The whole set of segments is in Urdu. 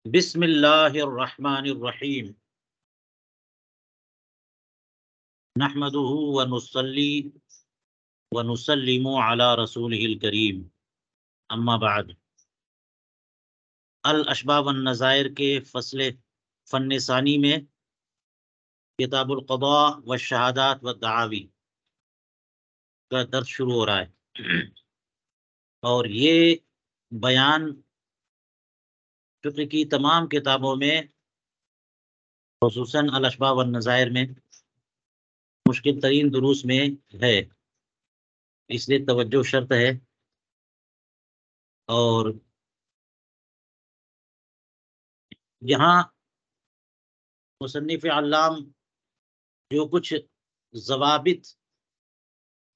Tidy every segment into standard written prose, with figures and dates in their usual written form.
بسم اللہ الرحمن الرحیم نحمدہ ونصلی ونسلم علی رسولہ الکریم اما بعد۔ الاشباح والنظائر کے فن ثانی میں کتاب القضاء والشہادات والدعاوی کا درس شروع ہو رہا ہے، اور یہ بیان فقہ کی تمام کتابوں میں خصوصاً الاشباح والنظائر میں مشکل ترین دروس میں ہے، اس لیے توجہ شرط ہے۔ اور یہاں مصنف علام جو کچھ ضوابط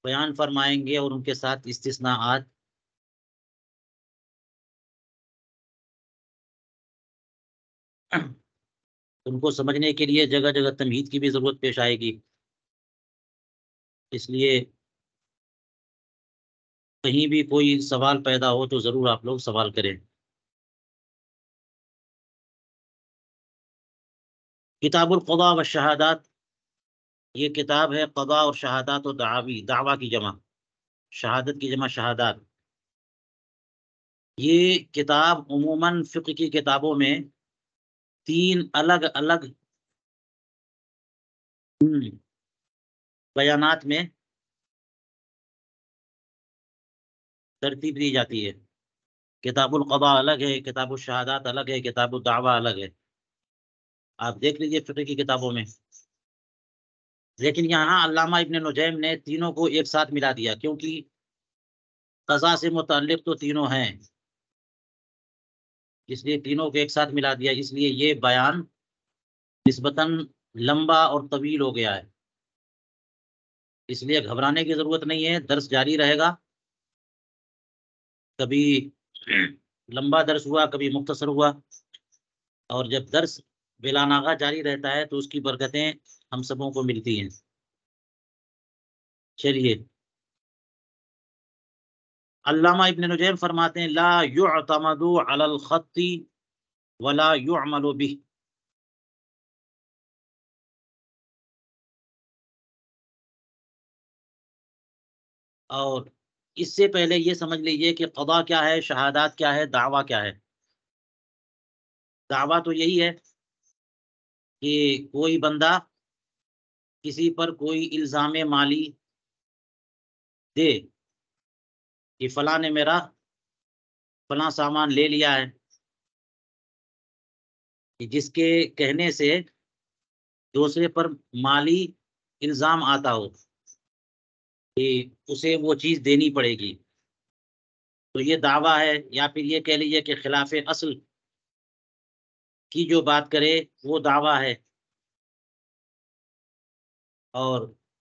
بیان فرمائیں گے اور ان کے ساتھ استثناءات، ان کو سمجھنے کے لیے جگہ جگہ تمہید کی بھی ضرورت پیش آئے گی، اس لیے کہیں بھی کوئی سوال پیدا ہو تو ضرور آپ لوگ سوال کریں۔ کتاب القضاء والشہادات، یہ کتاب ہے قضاء اور شہادات و دعاوی، دعویٰ کی جمع، شہادت کی جمع شہادات۔ یہ کتاب عموماً فقہ کی کتابوں میں تین الگ الگ بیانات میں ترتیب دی جاتی ہے۔ کتاب القضاء الگ ہے، کتاب الشہادات الگ ہے، کتاب الدعوہ الگ ہے، آپ دیکھ لیجئے فقہ کی کتابوں میں۔ لیکن یہاں علامہ ابن نجیم نے تینوں کو ایک ساتھ ملا دیا، کیونکہ قضاء سے متعلق تو تینوں ہیں، اس لیے تینوں کو ایک ساتھ ملا دیا، اس لیے یہ بیان نسبتاً لمبا اور طویل ہو گیا ہے، اس لیے گھبرانے کی ضرورت نہیں ہے، درس جاری رہے گا، کبھی لمبا درس ہوا کبھی مختصر ہوا، اور جب درس بلا ناغہ جاری رہتا ہے تو اس کی برکتیں ہم سبوں کو ملتی ہیں۔ چلیے، علامہ ابن نجیم فرماتے ہیں لا يعتمد على الخط ولا يعمل به۔ اور اس سے پہلے یہ سمجھ لیجئے کہ قضاء کیا ہے، شہادات کیا ہے، دعویٰ کیا ہے۔ دعویٰ تو یہی ہے کہ کوئی بندہ کسی پر کوئی الزام مالی دے کہ فلاں نے میرا فلاں سامان لے لیا ہے، جس کے کہنے سے دوسرے پر مالی الزام آتا ہو کہ اسے وہ چیز دینی پڑے گی، تو یہ دعویٰ ہے۔ یا پھر یہ کہہ لیجیے کہ خلاف اصل کی جو بات کرے وہ دعویٰ ہے۔ اور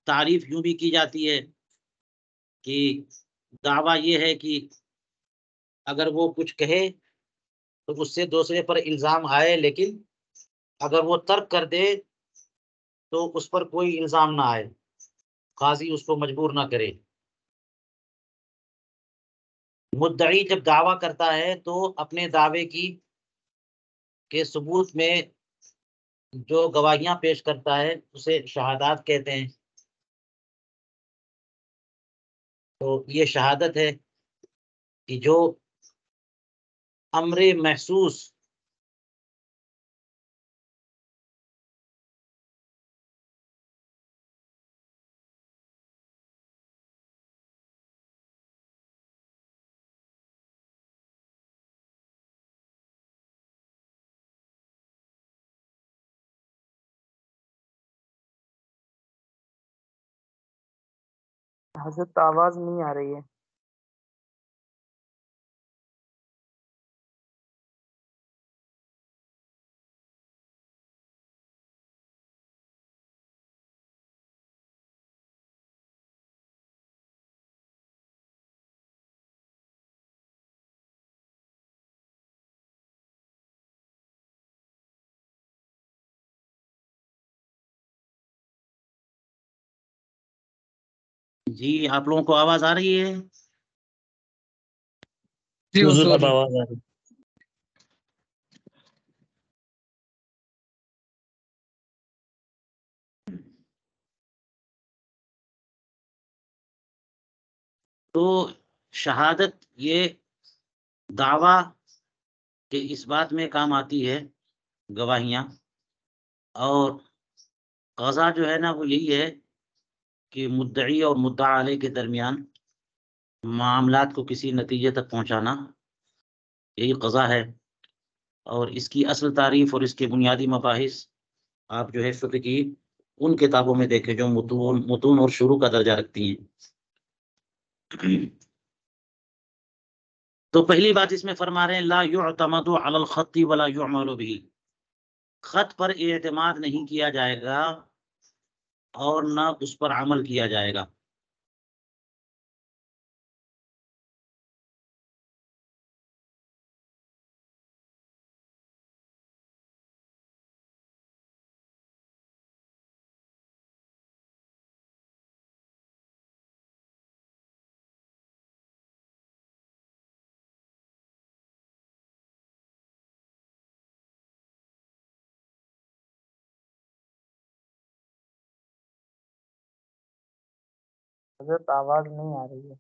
تعریف یوں بھی کی جاتی ہے کہ دعویٰ یہ ہے کہ اگر وہ کچھ کہے تو اس سے دوسرے پر الزام آئے، لیکن اگر وہ ترک کر دے تو اس پر کوئی الزام نہ آئے، قاضی اس کو مجبور نہ کرے۔ مدعی جب دعویٰ کرتا ہے تو اپنے دعوے کے ثبوت میں جو گواہیاں پیش کرتا ہے اسے شہادات کہتے ہیں۔ تو یہ شہادت ہے کہ جو امر محسوس حضرت آواز نہیں آ رہی ہے۔ جی آپ لوگوں کو آواز آ رہی ہے؟ حضور اب آواز آ رہی تو شہادت یہ دعویٰ کہ اس بات میں کام آتی ہے گواہیاں، اور قضا جو ہے نا وہ یہی ہے کہ مدعی اور مدعا علیہ کے درمیان معاملات کو کسی نتیجے تک پہنچانا، یہی قضا ہے۔ اور اس کی اصل تعریف اور اس کے بنیادی مباحث آپ جو ہے فقہ کی ان کتابوں میں دیکھیں جو متون اور شروع کا درجہ رکھتی ہیں۔ تو پہلی بات اس میں فرما رہے ہیں لا يعتمد على الخط ولا يعمل به، خط پر اعتماد نہیں کیا جائے گا اور نہ اس پر عمل کیا جائے گا۔ حضرت آواز نہیں آ رہی ہے۔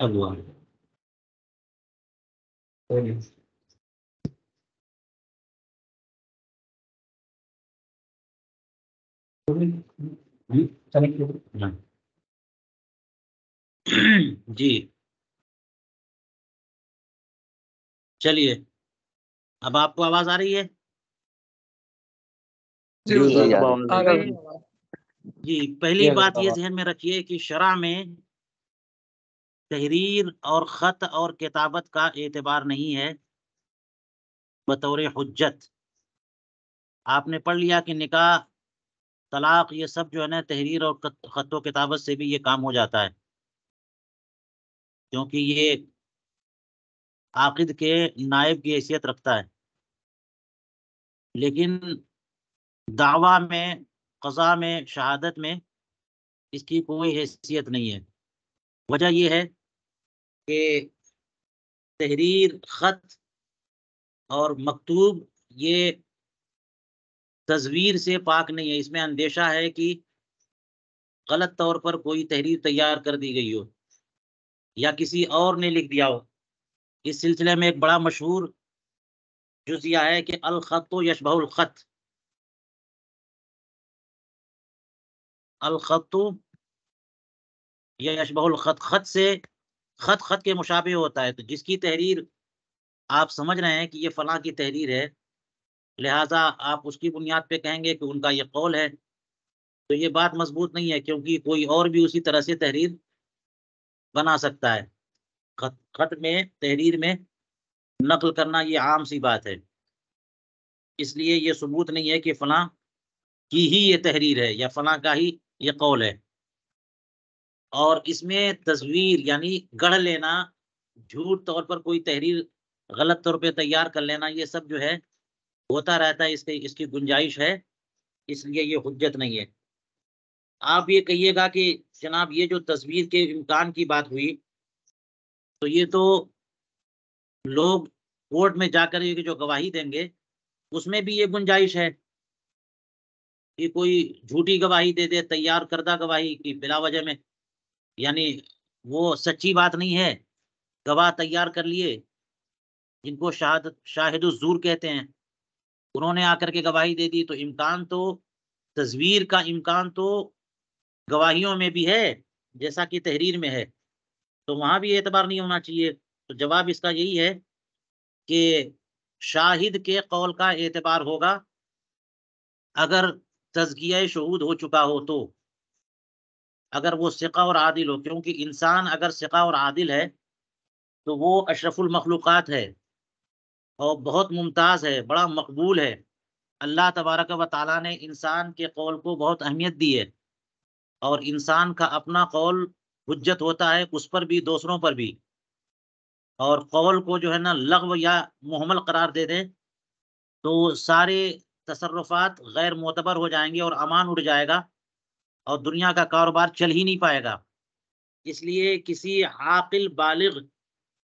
اللہ جی چلیے، اب آپ کو آواز آ رہی ہے؟ جی حضور اب آواز آ رہی جی پہلی بات یہ ذہن میں رکھیے کہ شرع میں تحریر اور خط اور کتابت کا اعتبار نہیں ہے بطور حجت۔ آپ نے پڑھ لیا کہ نکاح، طلاق، یہ سب جو ہے نا تحریر اور خط و کتابت سے بھی یہ کام ہو جاتا ہے، کیونکہ یہ عاقد کے نائب کی حیثیت رکھتا ہے۔ لیکن دعویٰ میں، قضا میں، شہادت میں اس کی کوئی حیثیت نہیں ہے۔ وجہ یہ ہے کہ تحریر، خط اور مکتوب یہ تزویر سے پاک نہیں ہے، اس میں اندیشہ ہے کہ غلط طور پر کوئی تحریر تیار کر دی گئی ہو یا کسی اور نے لکھ دیا ہو۔ اس سلسلے میں ایک بڑا مشہور جزیہ ہے کہ الخط یشبہ الخط، الخط یہ اشبہ الخط، خط سے خط کے مشابہ ہوتا ہے، تو جس کی تحریر آپ سمجھ رہے ہیں کہ یہ فلاں کی تحریر ہے، لہٰذا آپ اس کی بنیاد پہ کہیں گے کہ ان کا یہ قول ہے، تو یہ بات مضبوط نہیں ہے، کیونکہ کوئی اور بھی اسی طرح سے تحریر بنا سکتا ہے۔ خط میں، تحریر میں نقل کرنا یہ عام سی بات ہے، اس لیے یہ ثبوت نہیں ہے کہ فلاں کی ہی یہ تحریر ہے یا فلاں کا ہی یہ قول ہے۔ اور اس میں تصویر یعنی گڑھ لینا، جھوٹ طور پر کوئی تحریر غلط طور پہ تیار کر لینا، یہ سب جو ہے ہوتا رہتا ہے، اس کی گنجائش ہے، اس لیے یہ حجت نہیں ہے۔ آپ یہ کہیے گا کہ جناب یہ جو تصویر کے امکان کی بات ہوئی، تو یہ تو لوگ کورٹ میں جا کر یہ جو گواہی دیں گے اس میں بھی یہ گنجائش ہے کہ کوئی جھوٹی گواہی دے دے، تیار کردہ گواہی کی بلا وجہ میں، یعنی وہ سچی بات نہیں ہے، گواہ تیار کر لیے جن کو شاہد الزور کہتے ہیں، انہوں نے آ کر کے گواہی دے دی، تو امکان تو تصویر کا امکان تو گواہیوں میں بھی ہے جیسا کہ تحریر میں ہے، تو وہاں بھی اعتبار نہیں ہونا چاہیے۔ تو جواب اس کا یہی ہے کہ شاہد کے قول کا اعتبار ہوگا اگر تزکیہ شہود ہو چکا ہو، تو اگر وہ ثقہ اور عادل ہو، کیونکہ انسان اگر ثقہ اور عادل ہے تو وہ اشرف المخلوقات ہے اور بہت ممتاز ہے، بڑا مقبول ہے۔ اللہ تبارک و تعالیٰ نے انسان کے قول کو بہت اہمیت دی ہے، اور انسان کا اپنا قول حجت ہوتا ہے، اس پر بھی دوسروں پر بھی، اور قول کو جو ہے نا لغو یا محمل قرار دے دیں تو سارے تصرفات غیر معتبر ہو جائیں گے اور امان اڑ جائے گا اور دنیا کا کاروبار چل ہی نہیں پائے گا۔ اس لیے کسی عاقل بالغ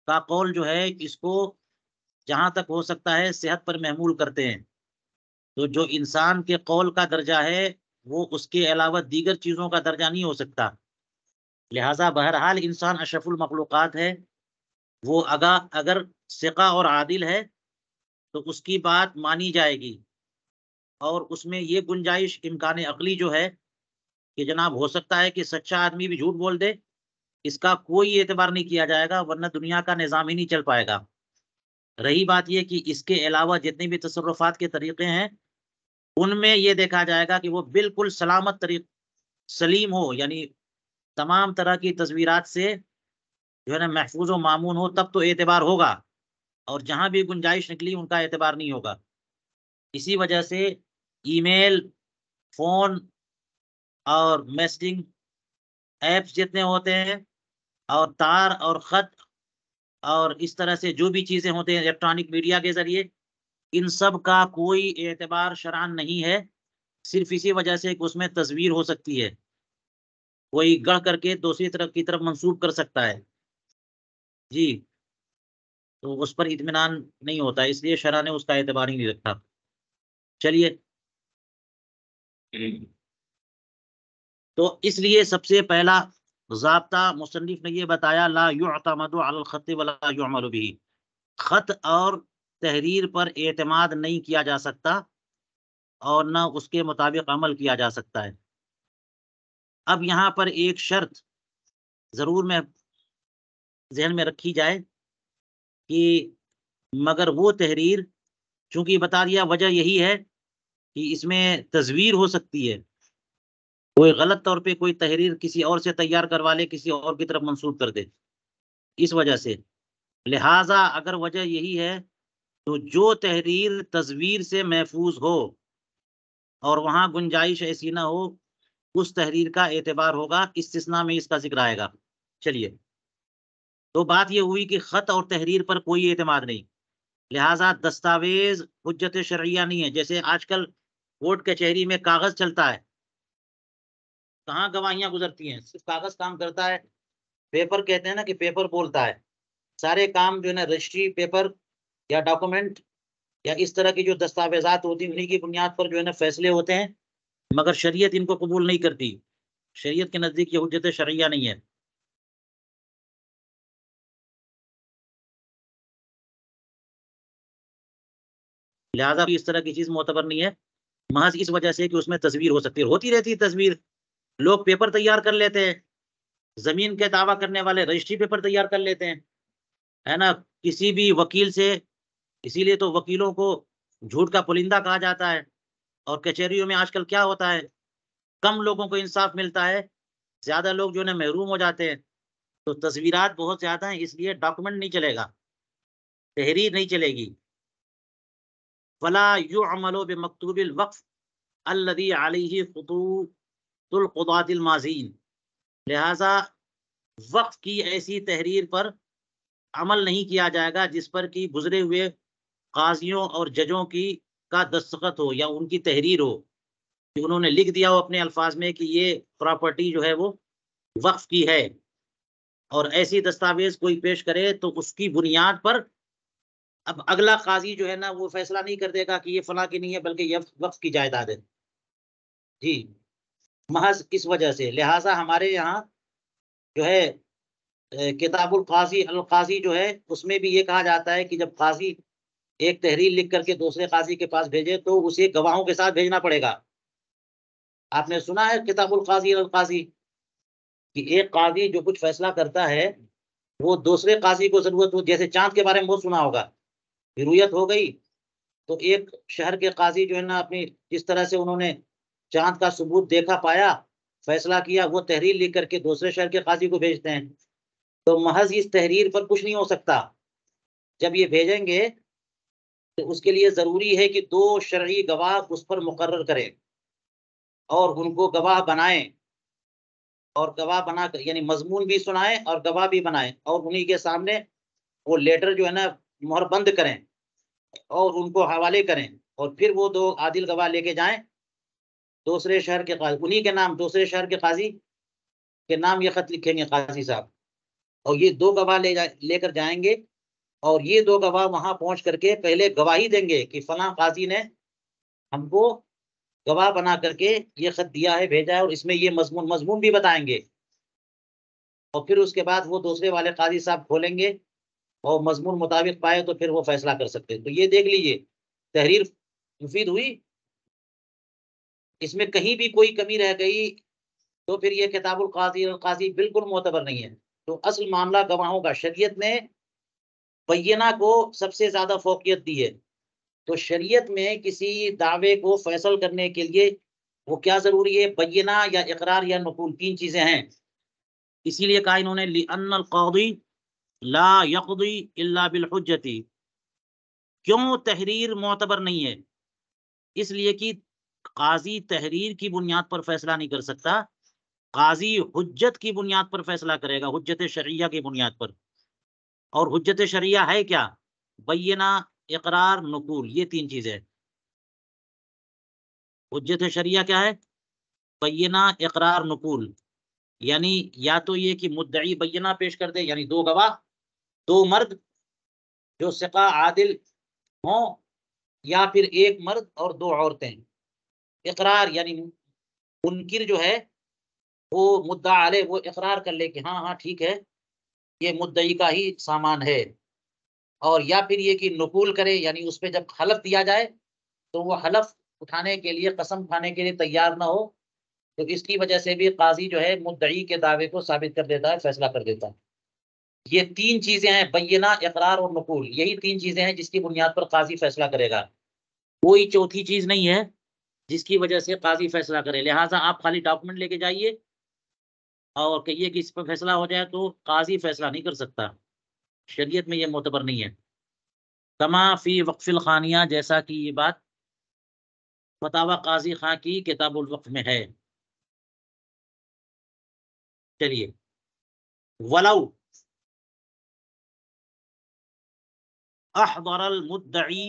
کا قول جو ہے اس کو جہاں تک ہو سکتا ہے صحت پر محمول کرتے ہیں، تو جو انسان کے قول کا درجہ ہے وہ اس کے علاوہ دیگر چیزوں کا درجہ نہیں ہو سکتا، لہٰذا بہرحال انسان اشرف المخلوقات ہے، وہ اگر ثقہ اور عادل ہے تو اس کی بات مانی جائے گی، اور اس میں یہ گنجائش امکان عقلی جو ہے کہ جناب ہو سکتا ہے کہ سچا آدمی بھی جھوٹ بول دے، اس کا کوئی اعتبار نہیں کیا جائے گا، ورنہ دنیا کا نظام ہی نہیں چل پائے گا۔ رہی بات یہ کہ اس کے علاوہ جتنے بھی تصرفات کے طریقے ہیں ان میں یہ دیکھا جائے گا کہ وہ بالکل سلامت طریق سلیم ہو، یعنی تمام طرح کی تصویرات سے جو ہے نا محفوظ و معمون ہو، تب تو اعتبار ہوگا، اور جہاں بھی گنجائش نکلی ان کا اعتبار نہیں ہوگا۔ اسی وجہ سے ای میل، فون اور میسجنگ ایپس جتنے ہوتے ہیں، اور تار اور خط اور اس طرح سے جو بھی چیزیں ہوتے ہیں الیکٹرانک میڈیا کے ذریعے، ان سب کا کوئی اعتبار شرعاً نہیں ہے، صرف اسی وجہ سے کہ اس میں تصویر ہو سکتی ہے، کوئی گڑھ کر کے دوسری طرف کی طرف منسوب کر سکتا ہے جی، تو اس پر اطمینان نہیں ہوتا، اس لیے شرع نے اس کا اعتبار ہی نہیں رکھا۔ چلیے، تو اس لیے سب سے پہلا ضابطہ مصنف نے یہ بتایا، لا يعتمد على الخط ولا يعمل به، خط اور تحریر پر اعتماد نہیں کیا جا سکتا اور نہ اس کے مطابق عمل کیا جا سکتا ہے۔ اب یہاں پر ایک شرط ضرور میں ذہن میں رکھی جائے کہ مگر وہ تحریر، چونکہ بتا دیا وجہ یہی ہے کہ اس میں تصویر ہو سکتی ہے، کوئی غلط طور پہ کوئی تحریر کسی اور سے تیار کروا لے، کسی اور کی طرف منسوب کر دے، اس وجہ سے، لہٰذا اگر وجہ یہی ہے تو جو تحریر تصویر سے محفوظ ہو اور وہاں گنجائش ایسی نہ ہو، اس تحریر کا اعتبار ہوگا، استثناء میں اس کا ذکر آئے گا۔ چلیے، تو بات یہ ہوئی کہ خط اور تحریر پر کوئی اعتماد نہیں، لہٰذا دستاویز حجت شرعیہ نہیں ہے۔ جیسے آج کل کورٹ کچہری میں کاغذ چلتا ہے، کہاں گواہیاں گزرتی ہیں، صرف کاغذ کام کرتا ہے، پیپر کہتے ہیں نا کہ پیپر بولتا ہے، سارے کام جو ہے نا رجسٹری پیپر یا ڈاکومنٹ یا اس طرح کی جو دستاویزات ہوتی ہیں انہیں کی بنیاد پر جو ہے نا فیصلے ہوتے ہیں، مگر شریعت ان کو قبول نہیں کرتی، شریعت کے نزدیک یہ حجت شرعیہ نہیں ہے۔ لہٰذا اس طرح کی چیز معتبر نہیں ہے، محض اس وجہ سے کہ اس میں تصویر ہو سکتی ہے، ہوتی رہتی ہے تصویر، لوگ پیپر تیار کر لیتے ہیں زمین کے دعویٰ کرنے والے رجسٹری پیپر تیار کر لیتے ہیں، ہے نا، کسی بھی وکیل سے. اسی لیے تو وکیلوں کو جھوٹ کا پرندہ کہا جاتا ہے. اور کچہریوں میں آج کل کیا ہوتا ہے، کم لوگوں کو انصاف ملتا ہے، زیادہ لوگ جو ہے نا محروم ہو جاتے ہیں. تو تصویرات بہت زیادہ ہیں، اس لیے ڈاکومنٹ نہیں چلے گا، تحریر نہیں چلے گی. فلا يعمل بمکتوب الوقف الذي عليه خطوط القضاة الماضین. لہذا وقف کی ایسی تحریر پر عمل نہیں کیا جائے گا جس پر کہ گزرے ہوئے قاضیوں اور ججوں کی کا دستخط ہو یا ان کی تحریر ہو کہ انہوں نے لکھ دیا ہو اپنے الفاظ میں کہ یہ پراپرٹی جو ہے وہ وقف کی ہے، اور ایسی دستاویز کوئی پیش کرے تو اس کی بنیاد پر اب اگلا قاضی جو ہے نا وہ فیصلہ نہیں کر دے گا کہ یہ فلاں کی نہیں ہے بلکہ یہ وقف کی جائیداد ہے. جی، محض اس وجہ سے. لہٰذا ہمارے یہاں جو ہے کتاب القاضی جو ہے اس میں بھی یہ کہا جاتا ہے کہ جب قاضی ایک تحریر لکھ کر کے دوسرے قاضی کے پاس بھیجے تو اسے گواہوں کے ساتھ بھیجنا پڑے گا. آپ نے سنا ہے کتاب القاضی کہ ایک قاضی جو کچھ فیصلہ کرتا ہے وہ دوسرے قاضی کو ضرورت ہو، جیسے چاند کے بارے میں بہت سنا ہوگا، رؤیت ہو گئی تو ایک شہر کے قاضی جو ہے نا اپنی جس طرح سے انہوں نے چاند کا ثبوت دیکھا پایا فیصلہ کیا، وہ تحریر لکھ کر کے دوسرے شہر کے قاضی کو بھیجتے ہیں. تو محض اس تحریر پر کچھ نہیں ہو سکتا. جب یہ بھیجیں گے تو اس کے لیے ضروری ہے کہ 2 شرعی گواہ اس پر مقرر کریں اور ان کو گواہ بنائیں، اور گواہ بنا کر یعنی مضمون بھی سنائیں اور گواہ بھی بنائیں، اور انہی کے سامنے وہ لیٹر جو ہے نا مہر بند کریں اور ان کو حوالے کریں، اور پھر وہ 2 عادل گواہ لے کے جائیں دوسرے شہر کے قاضی، انہی کے نام دوسرے شہر کے قاضی کے نام یہ خط لکھیں گے قاضی صاحب، اور یہ 2 گواہ لے کر جائیں گے، اور یہ 2 گواہ وہاں پہنچ کر کے پہلے گواہی دیں گے کہ فلاں قاضی نے ہم کو گواہ بنا کر کے یہ خط دیا ہے، بھیجا ہے، اور اس میں یہ مضمون بھی بتائیں گے. اور پھر اس کے بعد وہ دوسرے والے قاضی صاحب کھولیں گے اور مضمون مطابق پائے تو پھر وہ فیصلہ کر سکتے ہیں. تو یہ دیکھ لیجئے تحریر مفید ہوئی، اس میں کہیں بھی کوئی کمی رہ گئی تو پھر یہ کتاب القاضی بالکل معتبر نہیں ہے. تو اصل معاملہ گواہوں کا، شریعت نے بینہ کو سب سے زیادہ فوقیت دی ہے. تو شریعت میں کسی دعوے کو فیصل کرنے کے لیے وہ کیا ضروری ہے، بینہ یا اقرار یا نقول، 3 چیزیں ہیں. اسی لیے کہا انہوں نے لِأَنَّ الْقَاضِي لَا يَقْضِي إِلَّا بِالْحُجَّةِ. کیوں تحریر معتبر نہیں ہے؟ اس لیے کہ قاضی تحریر کی بنیاد پر فیصلہ نہیں کر سکتا، قاضی حجت کی بنیاد پر فیصلہ کرے گا، حجت شرعیہ کی بنیاد پر. اور حجت شرعیہ ہے کیا؟ بینہ، اقرار، نقول، یہ 3 چیزیں. حجت شرعیہ کیا ہے؟ بینہ، اقرار، نقول. یعنی یا تو یہ کہ مدعی بینہ پیش کر دے، یعنی 2 گواہ، 2 مرد جو ثقہ عادل ہوں، یا پھر 1 مرد اور 2 عورتیں. اقرار یعنی منکر جو ہے وہ مدعا علیہ وہ اقرار کر لے کہ ہاں ہاں ٹھیک ہے یہ مدعی کا ہی سامان ہے. اور یا پھر یہ کہ نقول کرے، یعنی اس پہ جب حلف دیا جائے تو وہ حلف اٹھانے کے لیے، قسم کھانے کے لیے تیار نہ ہو، تو اس کی وجہ سے بھی قاضی جو ہے مدعی کے دعوے کو ثابت کر دیتا ہے، فیصلہ کر دیتا ہے. یہ 3 چیزیں ہیں، بینہ، اقرار اور نقول. یہی 3 چیزیں ہیں جس کی بنیاد پر قاضی فیصلہ کرے گا. کوئی چوتھی چیز نہیں ہے جس کی وجہ سے قاضی فیصلہ کرے. لہٰذا آپ خالی ڈاکومنٹ لے کے جائیے اور کہیے کہ اس پر فیصلہ ہو جائے تو قاضی فیصلہ نہیں کر سکتا. شریعت میں یہ معتبر نہیں ہے. کما فی وقف الخانیہ، جیسا کہ یہ بات فتاوی قاضی خاں کی کتاب الوقف میں ہے. چلیے، ولو احضر المدعی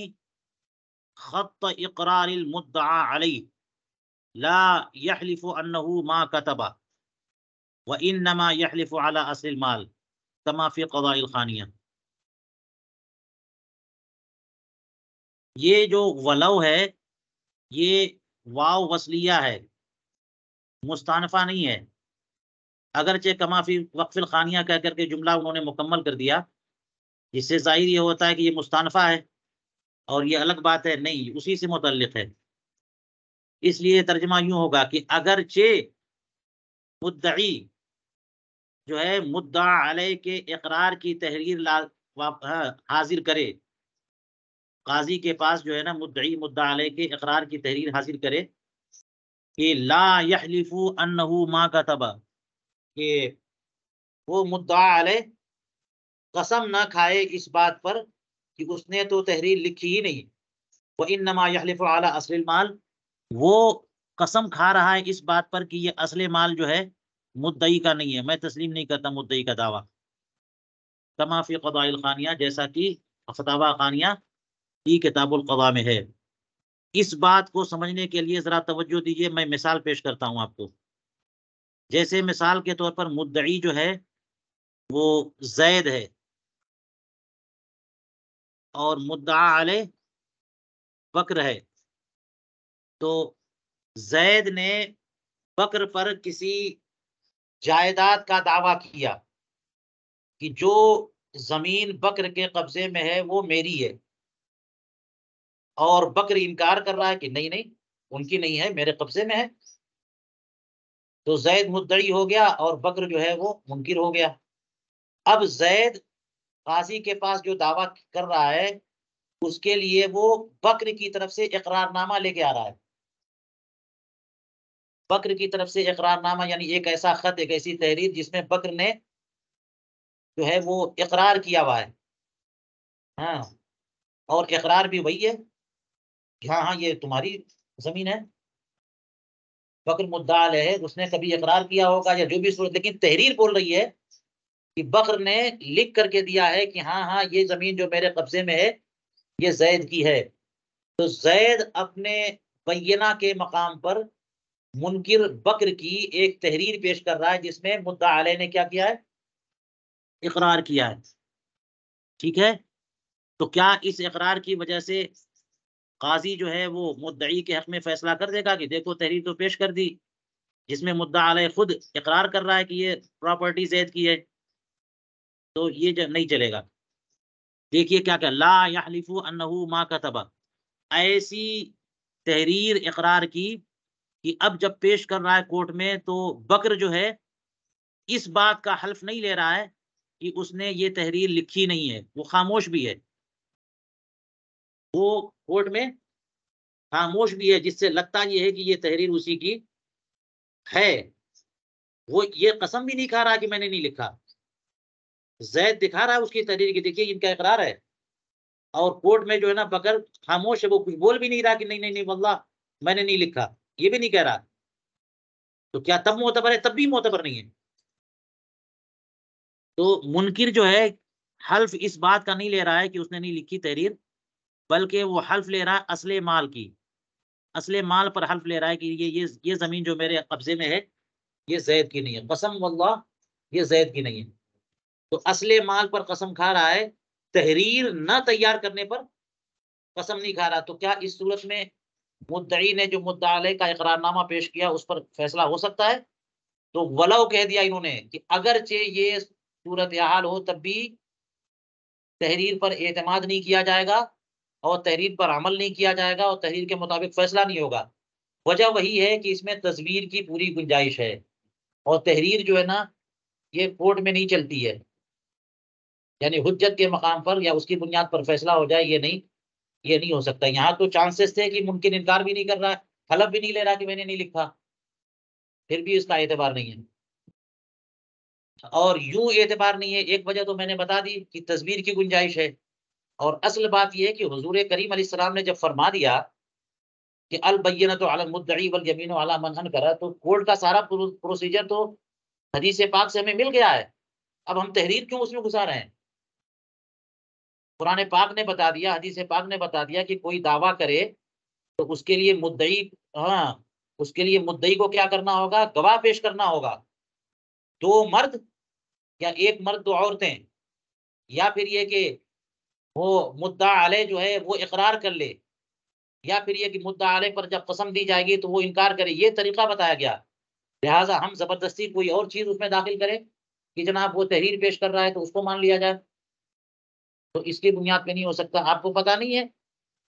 خط اقرار المدعا علیہ لا يحلف انه ما كتب وانما يحلف على اصل المال كما في قضاء الخانیہ. یہ جو ولو ہے یہ واو وصلیہ ہے، مستانفہ نہیں ہے. اگرچہ کما فی وقف الخانیہ کہہ کر کے جملہ انہوں نے مکمل کر دیا، جس سے ظاہر یہ ہوتا ہے کہ یہ مستانفہ ہے، اور یہ الگ بات ہے نہیں، اسی سے متعلق ہے. اس لیے ترجمہ یوں ہوگا کہ اگرچہ مدعی جو ہے مدعا علیہ کے اقرار کی تحریر حاضر کرے، قاضی کے پاس جو ہے نا مدعی مدعا علیہ کے اقرار کی تحریر حاصل کرے کہ لا یحلف انہ ما کتب، کہ وہ مدعا علیہ قسم نہ کھائے اس بات پر کہ اس نے تو تحریر لکھی ہی نہیں، وانما یحلف علی اصل المال، وہ قسم کھا رہا ہے اس بات پر کہ یہ اصل مال جو ہے مدعی کا نہیں ہے، میں تسلیم نہیں کرتا مدعی کا دعویٰ، کما فی قضاء الخانیہ، جیسا کہ فتاوی خانیہ کی کتاب القضاء میں ہے۔ اس بات کو سمجھنے کے لیے ذرا توجہ دیجئے، میں مثال پیش کرتا ہوں آپ کو۔ جیسے مثال کے طور پر مدعی جو ہے وہ زید ہے اور مدعا علیہ بکر ہے، تو زید نے بکر پر کسی جائیداد کا دعویٰ کیا کہ جو زمین بکر کے قبضے میں ہے وہ میری ہے، اور بکر انکار کر رہا ہے کہ نہیں نہیں ان کی نہیں ہے، میرے قبضے میں ہے، تو زید مدعی ہو گیا اور بکر جو ہے وہ منکر ہو گیا۔ اب زید قاضی کے پاس جو دعویٰ کر رہا ہے اس کے لیے وہ بکر کی طرف سے اقرار نامہ لے کے آ رہا ہے، بکر کی طرف سے اقرار نامہ یعنی ایک ایسا خط، ایک ایسی تحریر جس میں بکر نے جو ہے وہ اقرار کیا ہوا ہے، ہاں، اور اقرار بھی وہی ہے کہ ہاں ہاں یہ تمہاری زمین ہے، بکر مدعا علیہ ہے، اس نے کبھی اقرار کیا ہوگا یا جو بھی صورت، لیکن تحریر بول رہی ہے کہ بکر نے لکھ کر کے دیا ہے کہ ہاں ہاں یہ زمین جو میرے قبضے میں ہے یہ زید کی ہے۔ تو زید اپنے بینہ کے مقام پر منکر بکر کی ایک تحریر پیش کر رہا ہے جس میں مدعا علیہ نے کیا کیا ہے؟ اقرار کیا ہے، ٹھیک ہے؟ تو کیا اس اقرار کی وجہ سے قاضی جو ہے وہ مدعی کے حق میں فیصلہ کر دے گا کہ دیکھو تحریر تو پیش کر دی جس میں مدعا علیہ خود اقرار کر رہا ہے کہ یہ پراپرٹی زید کی ہے؟ تو یہ نہیں چلے گا۔ دیکھیے کیا کہ لا یحلف انہ ما کتب، ایسی تحریر اقرار کی کہ اب جب پیش کر رہا ہے کورٹ میں تو بکر جو ہے اس بات کا حلف نہیں لے رہا ہے کہ اس نے یہ تحریر لکھی نہیں ہے، وہ خاموش بھی ہے، وہ کورٹ میں خاموش بھی ہے، جس سے لگتا یہ ہے کہ یہ تحریر اسی کی ہے، وہ یہ قسم بھی نہیں کھا رہا کہ میں نے نہیں لکھا، زید دکھا رہا ہے اس کی تحریر کی دیکھیے ان کا اقرار ہے، اور کورٹ میں جو ہے نا بکر خاموش ہے، وہ کچھ بول بھی نہیں رہا کہ نہیں نہیں نہیں واللہ میں نے نہیں لکھا، یہ بھی نہیں کہہ رہا، تو کیا تب معتبر ہے؟ تب بھی معتبر نہیں ہے۔ تو منکر جو ہے حلف اس بات کا نہیں لے رہا ہے کہ اس نے نہیں لکھی تحریر، بلکہ وہ حلف لے رہا ہے اصل مال کی، اصل مال پر حلف لے رہا ہے کہ یہ زمین جو میرے قبضے میں ہے یہ زید کی نہیں ہے، قسم واللہ یہ زید کی نہیں ہے، تو اصل مال پر قسم کھا رہا ہے، تحریر نہ تیار کرنے پر قسم نہیں کھا رہا۔ تو کیا اس صورت میں مدعی نے جو مدعا علیہ کا اقرار نامہ پیش کیا اس پر فیصلہ ہو سکتا ہے؟ تو ولو کہہ دیا انہوں نے کہ اگرچہ یہ صورتحال ہو تب بھی تحریر پر اعتماد نہیں کیا جائے گا اور تحریر پر عمل نہیں کیا جائے گا اور تحریر کے مطابق فیصلہ نہیں ہوگا۔ وجہ وہی ہے کہ اس میں تصویر کی پوری گنجائش ہے، اور تحریر جو ہے نا یہ کورٹ میں نہیں چلتی ہے، یعنی حجت کے مقام پر یا اس کی بنیاد پر فیصلہ ہو جائے یہ نہیں ہو سکتا۔ یہاں تو چانسز تھے کہ ممکن انکار بھی نہیں کر رہا ہے، حلف بھی نہیں لے رہا کہ میں نے نہیں لکھا، پھر بھی اس کا اعتبار نہیں ہے، اور یوں اعتبار نہیں ہے ایک وجہ تو میں نے بتا دی کہ تصویر کی گنجائش ہے، اور اصل بات یہ ہے کہ حضور کریم علیہ السلام نے جب فرما دیا کہ البینۃ علی المدعی والیمین علی من انکر، تو کورٹ کا سارا پروسیجر تو حدیث پاک سے ہمیں مل گیا ہے، اب ہم تحریر کیوں اس میں گھسا رہے ہیں؟ قرآن پاک نے بتا دیا، حدیث پاک نے بتا دیا کہ کوئی دعویٰ کرے تو اس کے لیے مدعی، ہاں اس کے لیے مدعی کو کیا کرنا ہوگا؟ گواہ پیش کرنا ہوگا، دو مرد یا ایک مرد دو عورتیں، یا پھر یہ کہ وہ مدعا علیہ جو ہے وہ اقرار کر لے، یا پھر یہ کہ مدعا علیہ پر جب قسم دی جائے گی تو وہ انکار کرے، یہ طریقہ بتایا گیا۔ لہٰذا ہم زبردستی کوئی اور چیز اس میں داخل کریں کہ جناب وہ تحریر پیش کر رہا ہے تو اس کو مان لیا جائے، تو اس کی بنیاد پہ نہیں ہو سکتا۔ آپ کو پتہ نہیں ہے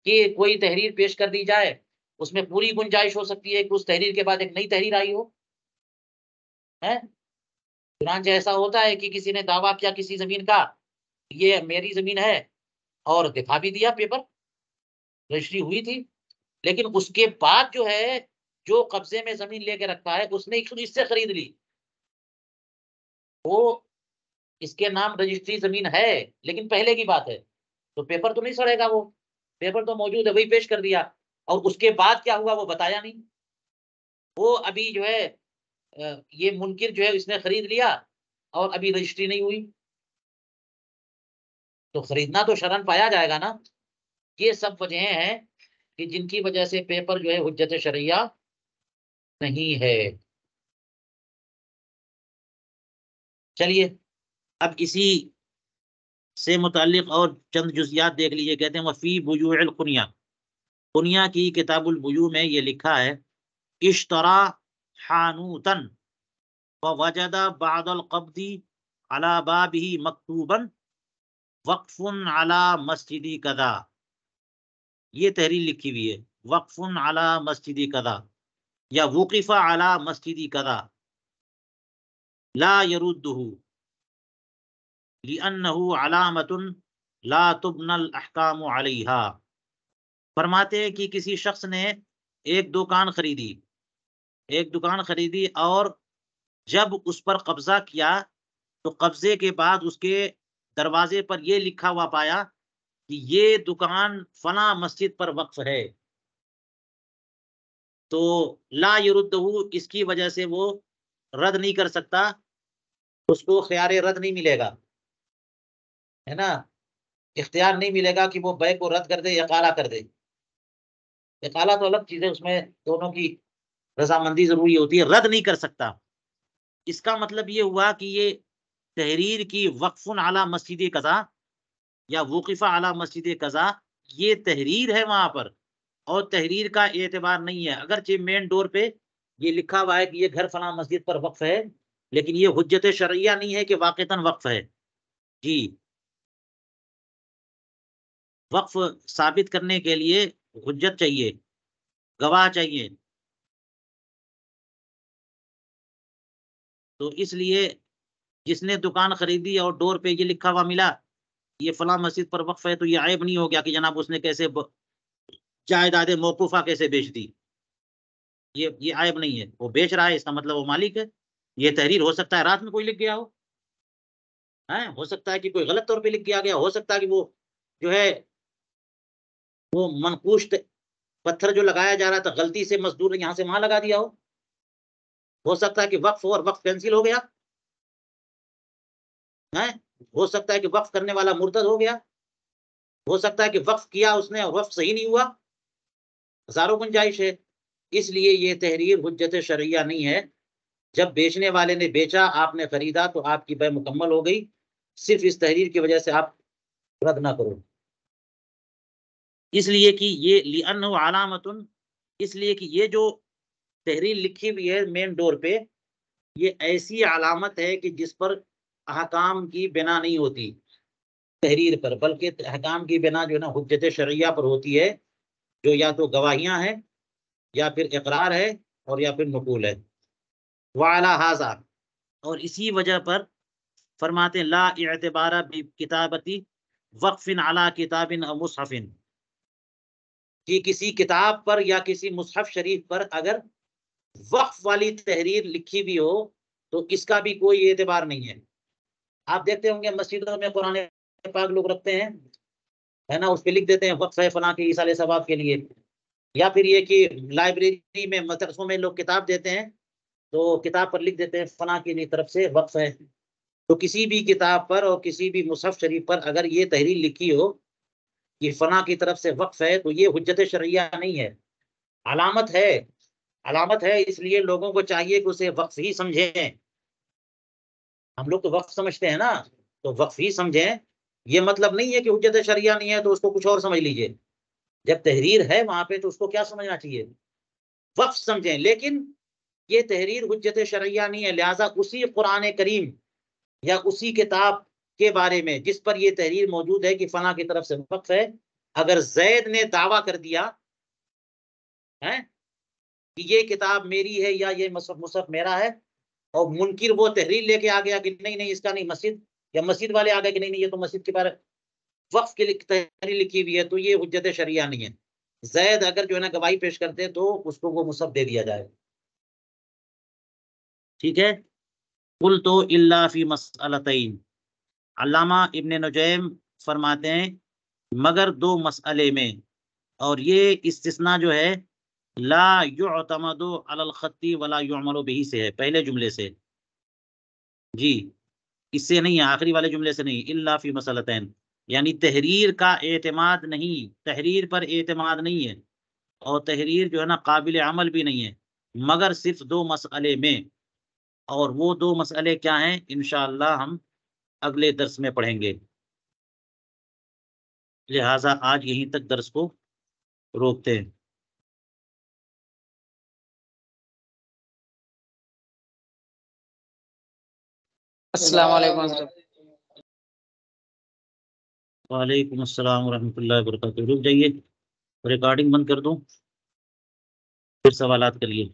کہ کوئی تحریر پیش کر دی جائے اس میں پوری گنجائش ہو سکتی ہے کہ اس تحریر کے بعد ایک نئی تحریر آئی ہو، چنانچہ ایسا ہوتا ہے کہ کسی نے دعویٰ کیا کسی زمین کا، یہ میری زمین ہے، اور دکھا بھی دیا، پیپر رجسٹری ہوئی تھی، لیکن اس کے بعد جو ہے جو قبضے میں زمین لے کے رکھا ہے اس نے اس سے خرید لی، وہ اس کے نام رجسٹری زمین ہے لیکن پہلے کی بات ہے، تو پیپر تو نہیں سڑے گا، وہ پیپر تو موجود ہے، وہی پیش کر دیا، اور اس کے بعد کیا ہوا وہ بتایا نہیں، وہ ابھی جو ہے یہ منکر جو ہے اس نے خرید لیا اور ابھی رجسٹری نہیں ہوئی، تو خریدنا تو شرعاً پایا جائے گا نا۔ یہ سب وجہیں ہیں کہ جن کی وجہ سے پیپر جو ہے حجت شرعیہ نہیں ہے۔ چلیے اب اسی سے متعلق اور چند جزیات دیکھ لیجیے، کہتے ہیں وفی بیوع القنیہ، قنیہ کی کتاب البیوع میں یہ لکھا ہے اشترا حانوتن ووجد بعد القبض على بابه مکتوبا وقف على مسجد کذا، یہ تحریر لکھی ہوئی ہے، وقف على مسجد کذا یا وقف على مسجد کذا لا يرده لأنه علامة لا تبنى الأحكام عليها۔ فرماتے ہیں کہ کسی شخص نے ایک دکان خریدی اور جب اس پر قبضہ کیا تو قبضے کے بعد اس کے دروازے پر یہ لکھا ہوا پایا کہ یہ دکان فلاں مسجد پر وقف ہے، تو لا یردہ، اس کی وجہ سے وہ رد نہیں کر سکتا، اس کو خیار رد نہیں ملے گا، ہے نا، اختیار نہیں ملے گا کہ وہ بیع کو رد کر دے یا اقالہ کر دے۔ اقالہ تو الگ چیز ہے، اس میں دونوں کی رضامندی ضروری ہوتی ہے، رد نہیں کر سکتا۔ اس کا مطلب یہ ہوا کہ یہ تحریر کی وقف علی مسجد قضا یا وقف علی مسجد قضا، یہ تحریر ہے وہاں پر، اور تحریر کا اعتبار نہیں ہے، اگرچہ مین ڈور پہ یہ لکھا ہوا ہے کہ یہ گھر فلاں مسجد پر وقف ہے، لیکن یہ حجت شرعیہ نہیں ہے کہ واقعتاً وقف ہے۔ جی، وقف ثابت کرنے کے لیے حجت چاہیے، گواہ چاہیے، تو اس لیے جس نے دکان خریدی اور ڈور پہ یہ لکھا ہوا ملا یہ فلاں مسجد پر وقف ہے، تو یہ عیب نہیں ہو گیا کہ جناب اس نے کیسے جائیداد موقوفہ کیسے بیچ دی، یہ عیب نہیں ہے، وہ بیچ رہا ہے، اس کا مطلب وہ مالک ہے۔ یہ تحریر ہو سکتا ہے رات میں کوئی لکھ گیا ہو سکتا ہے کہ کوئی غلط طور پہ لکھ گیا ہو سکتا ہے کہ وہ جو ہے وہ منقوش پتھر جو لگایا جا رہا تھا غلطی سے مزدور نے یہاں سے وہاں لگا دیا ہو سکتا ہے کہ وقف اور وقف کینسل ہو گیا، ہو سکتا ہے کہ وقف کرنے والا مرتد ہو گیا، ہو سکتا ہے کہ وقف کیا اس نے اور وقف صحیح نہیں ہوا، ہزاروں گنجائش ہے۔ اس لیے یہ تحریر حجت شرعیہ نہیں ہے۔ جب بیچنے والے نے بیچا، آپ نے خریدا، تو آپ کی بیع مکمل ہو گئی، صرف اس تحریر کی وجہ سے آپ رد نہ کرو، اس لیے کہ یہ لِأَنَّهُ عَلَامَةٌ، اس لیے کہ یہ جو تحریر لکھی ہوئی ہے مین ڈور پہ، یہ ایسی علامت ہے کہ جس پر احکام کی بنا نہیں ہوتی تحریر پر، بلکہ احکام کی بنا جو ہے نا حجت شرعیہ پر ہوتی ہے، جو یا تو گواہیاں ہیں یا پھر اقرار ہے اور یا پھر نقول ہے۔ وعلی ھذا، اور اسی وجہ پر فرماتے ہیں لا اعتبار بکتابتی وقف علی کتاب او مصحف، کہ کسی کتاب پر یا کسی مصحف شریف پر اگر وقف والی تحریر لکھی بھی ہو تو اس کا بھی کوئی اعتبار نہیں ہے۔ آپ دیکھتے ہوں گے مسجدوں میں قرآن پاک لوگ رکھتے ہیں، ہے نا، اس پہ لکھ دیتے ہیں وقف ہے فلاں کے ایصال ثواب کے لیے، یا پھر یہ کہ لائبریری میں مدرسوں میں لوگ کتاب دیتے ہیں تو کتاب پر لکھ دیتے ہیں فلاں کی طرف سے وقف ہے، تو کسی بھی کتاب پر اور کسی بھی مصحف شریف پر اگر یہ تحریر لکھی ہو کہ فلاں کی طرف سے وقف ہے تو یہ حجت شرعیہ نہیں ہے، علامت ہے، اس لیے لوگوں کو چاہیے کہ اسے وقف ہی سمجھیں۔ ہم لوگ تو وقف سمجھتے ہیں نا، تو وقف ہی سمجھیں، یہ مطلب نہیں ہے کہ حجت شرعیہ نہیں ہے تو اس کو کچھ اور سمجھ لیجئے، جب تحریر ہے وہاں پہ تو اس کو کیا سمجھنا چاہیے، وقف سمجھیں، لیکن یہ تحریر حجت شرعیہ نہیں ہے، لہٰذا اسی قرآن کریم یا اسی کتاب کے بارے میں جس پر یہ تحریر موجود ہے کہ فلاں کی طرف سے وقف ہے، اگر زید نے دعویٰ کر دیا کہ یہ کتاب میری ہے یا یہ مصحف میرا ہے، اور منکر وہ تحریر لے کے آ گیا کہ نہیں نہیں اس کا نہیں مسجد، یا مسجد والے آ گئے کہ نہیں نہیں یہ تو مسجد کے بارے وقف کے لیے تحریر لکھی ہوئی ہے، تو یہ حجت شرعیہ نہیں ہے۔ زید اگر جو ہے نا گواہی پیش کرتے تو اس کو وہ مصحف دے دیا جائے، ٹھیک ہے۔ قل تو الا فی مسئلتین، علامہ ابن نجیم فرماتے ہیں مگر دو مسئلے میں، اور یہ استثناء جو ہے لا یعتمد علی الخط ولا یعمل به سے ہے، پہلے جملے سے، جی اس سے نہیں ہے، آخری والے جملے سے نہیں، الا فی مسئلتین، یعنی تحریر کا اعتماد نہیں، تحریر پر اعتماد نہیں ہے، اور تحریر جو ہے نا قابل عمل بھی نہیں ہے، مگر صرف دو مسئلے میں، اور وہ دو مسئلے کیا ہیں انشاءاللہ ہم اگلے درس میں پڑھیں گے، لہٰذا آج یہیں تک درس کو روکتے ہیں۔ السلام علیکم حضرت۔ وعلیکم السلام ورحمۃ اللہ وبرکاتہ۔ رک جائیے، ریکارڈنگ بند کر دوں، پھر سوالات کریے۔